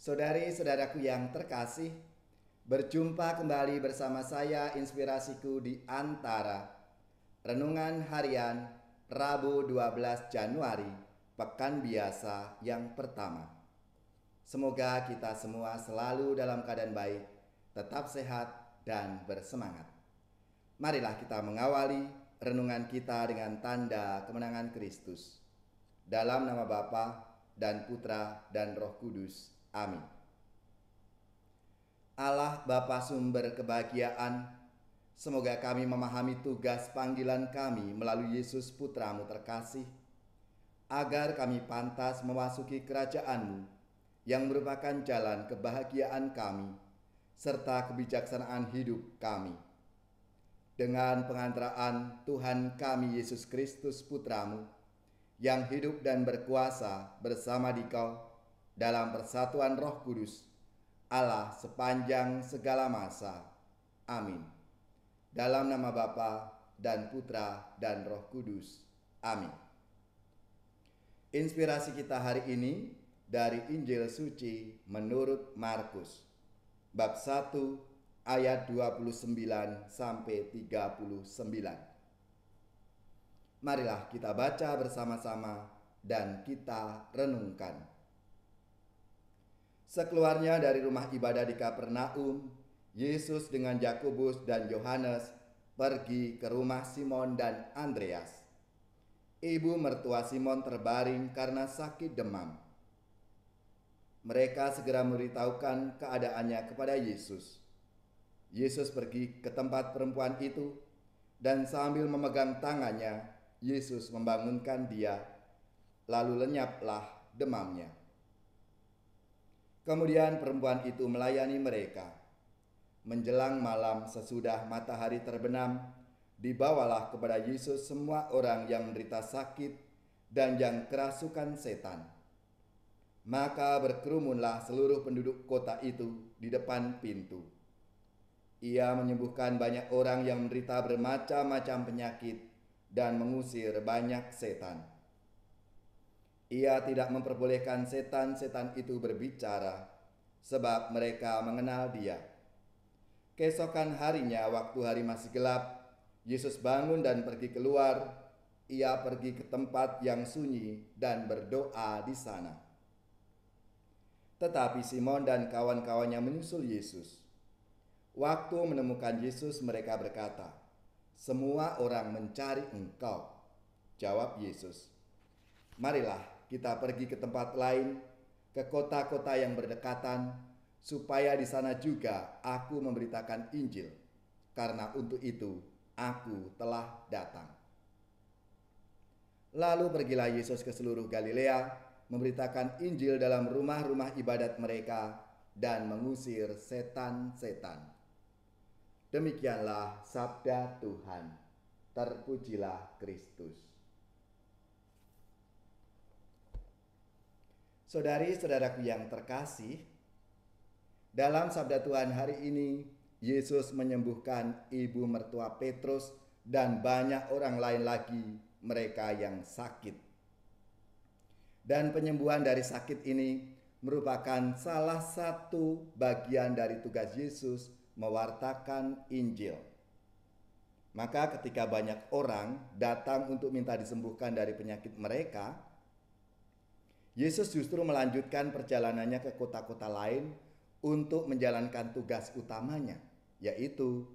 Saudari-saudaraku yang terkasih, berjumpa kembali bersama saya Inspirasiku di Antara Renungan Harian Rabu 12 Januari, Pekan Biasa yang pertama. Semoga kita semua selalu dalam keadaan baik, tetap sehat dan bersemangat. Marilah kita mengawali renungan kita dengan tanda kemenangan Kristus. Dalam nama Bapa dan Putra dan Roh Kudus. Amin. Allah Bapa sumber kebahagiaan, semoga kami memahami tugas panggilan kami melalui Yesus Putramu terkasih, agar kami pantas memasuki kerajaan-Mu yang merupakan jalan kebahagiaan kami, serta kebijaksanaan hidup kami. Dengan pengantaraan Tuhan kami Yesus Kristus Putramu, yang hidup dan berkuasa bersama Dikau dalam persatuan Roh Kudus, Allah sepanjang segala masa. Amin. Dalam nama Bapa dan Putra dan Roh Kudus. Amin. Inspirasi kita hari ini dari Injil Suci menurut Markus, bab 1 ayat 29 sampai 39. Marilah kita baca bersama-sama dan kita renungkan. Sekeluarnya dari rumah ibadah di Kapernaum, Yesus dengan Yakobus dan Yohanes pergi ke rumah Simon dan Andreas. Ibu mertua Simon terbaring karena sakit demam. Mereka segera memberitahukan keadaannya kepada Yesus. Yesus pergi ke tempat perempuan itu, dan sambil memegang tangannya, Yesus membangunkan dia, lalu lenyaplah demamnya. Kemudian perempuan itu melayani mereka. Menjelang malam sesudah matahari terbenam, dibawalah kepada Yesus semua orang yang menderita sakit dan yang kerasukan setan. Maka berkerumunlah seluruh penduduk kota itu di depan pintu. Ia menyembuhkan banyak orang yang menderita bermacam-macam penyakit dan mengusir banyak setan. Ia tidak memperbolehkan setan-setan itu berbicara, sebab mereka mengenal dia. Keesokan harinya, waktu hari masih gelap, Yesus bangun dan pergi keluar. Ia pergi ke tempat yang sunyi dan berdoa di sana. Tetapi Simon dan kawan-kawannya menyusul Yesus. Waktu menemukan Yesus, mereka berkata, "Semua orang mencari Engkau." Jawab Yesus, "Marilah kita pergi ke tempat lain, ke kota-kota yang berdekatan, supaya di sana juga aku memberitakan Injil, karena untuk itu aku telah datang." Lalu pergilah Yesus ke seluruh Galilea, memberitakan Injil dalam rumah-rumah ibadat mereka, dan mengusir setan-setan. Demikianlah sabda Tuhan. Terpujilah Kristus. Saudari-saudaraku yang terkasih, dalam sabda Tuhan hari ini, Yesus menyembuhkan ibu mertua Petrus dan banyak orang lain lagi, mereka yang sakit. Dan penyembuhan dari sakit ini merupakan salah satu bagian dari tugas Yesus mewartakan Injil. Maka ketika banyak orang datang untuk minta disembuhkan dari penyakit mereka, Yesus justru melanjutkan perjalanannya ke kota-kota lain untuk menjalankan tugas utamanya, yaitu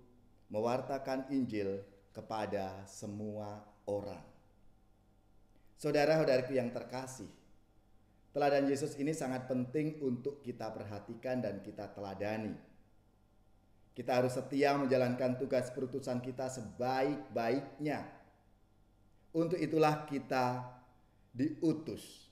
mewartakan Injil kepada semua orang. Saudara-saudariku yang terkasih, teladan Yesus ini sangat penting untuk kita perhatikan dan kita teladani. Kita harus setia menjalankan tugas perutusan kita sebaik-baiknya. Untuk itulah kita diutus.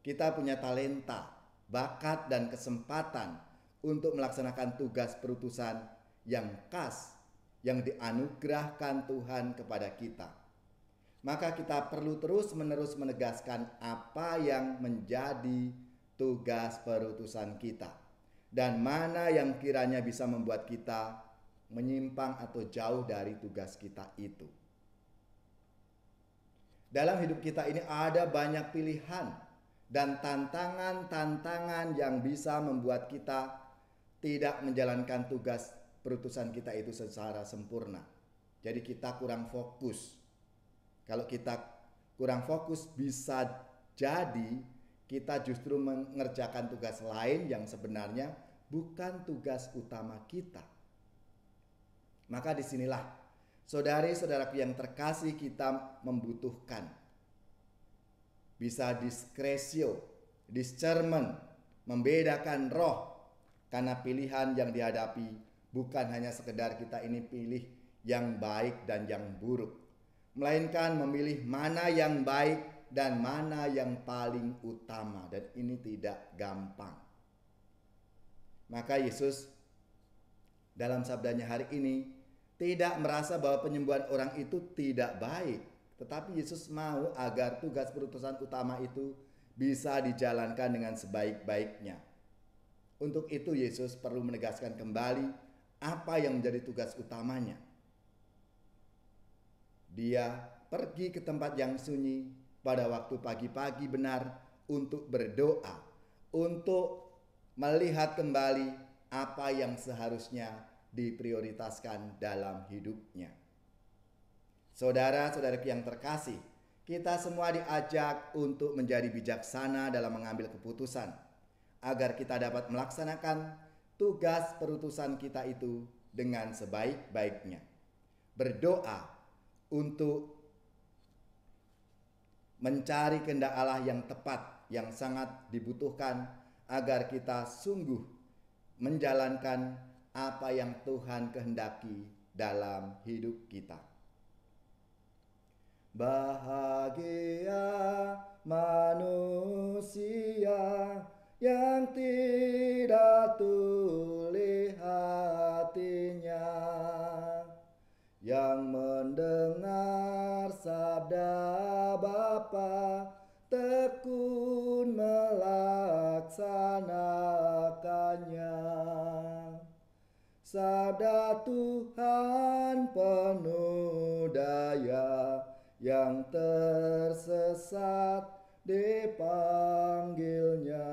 Kita punya talenta, bakat, dan kesempatan untuk melaksanakan tugas perutusan yang khas yang dianugerahkan Tuhan kepada kita. Maka kita perlu terus-menerus menegaskan apa yang menjadi tugas perutusan kita dan mana yang kiranya bisa membuat kita menyimpang atau jauh dari tugas kita itu. Dalam hidup kita ini ada banyak pilihan dan tantangan-tantangan yang bisa membuat kita tidak menjalankan tugas perutusan kita itu secara sempurna. Jadi kita kurang fokus. Kalau kita kurang fokus, bisa jadi kita justru mengerjakan tugas lain yang sebenarnya bukan tugas utama kita. Maka disinilah saudari-saudaraku yang terkasih, kita membutuhkan bisa diskresio, discernment, membedakan roh, karena pilihan yang dihadapi bukan hanya sekedar kita ini pilih yang baik dan yang buruk, melainkan memilih mana yang baik dan mana yang paling utama, dan ini tidak gampang. Maka Yesus dalam sabdanya hari ini tidak merasa bahwa penyembuhan orang itu tidak baik, tetapi Yesus mau agar tugas perutusan utama itu bisa dijalankan dengan sebaik-baiknya. Untuk itu Yesus perlu menegaskan kembali apa yang menjadi tugas utamanya. Dia pergi ke tempat yang sunyi pada waktu pagi-pagi benar untuk berdoa, untuk melihat kembali apa yang seharusnya diprioritaskan dalam hidupnya. Saudara-saudaraku yang terkasih, kita semua diajak untuk menjadi bijaksana dalam mengambil keputusan, agar kita dapat melaksanakan tugas perutusan kita itu dengan sebaik-baiknya. Berdoa untuk mencari kehendak Allah yang tepat, yang sangat dibutuhkan, agar kita sungguh menjalankan apa yang Tuhan kehendaki dalam hidup kita. Bahagia manusia yang tidak tuli hatinya, yang mendengar sabda Bapa, tekun melaksanakannya. Sabda Tuhan penuh daya, yang tersesat dipanggilnya,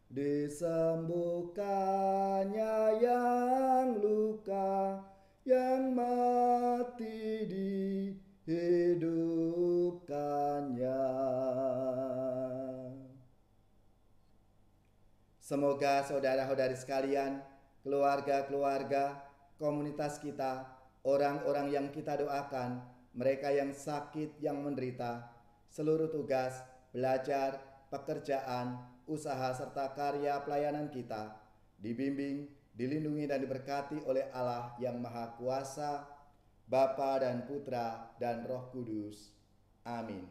disembuhkannya yang luka, yang mati dihidupkannya. Semoga saudara-saudari sekalian, keluarga-keluarga, komunitas kita, orang-orang yang kita doakan, mereka yang sakit, yang menderita, seluruh tugas, belajar, pekerjaan, usaha, serta karya pelayanan kita dibimbing, dilindungi, dan diberkati oleh Allah yang Maha Kuasa, Bapa dan Putra dan Roh Kudus. Amin.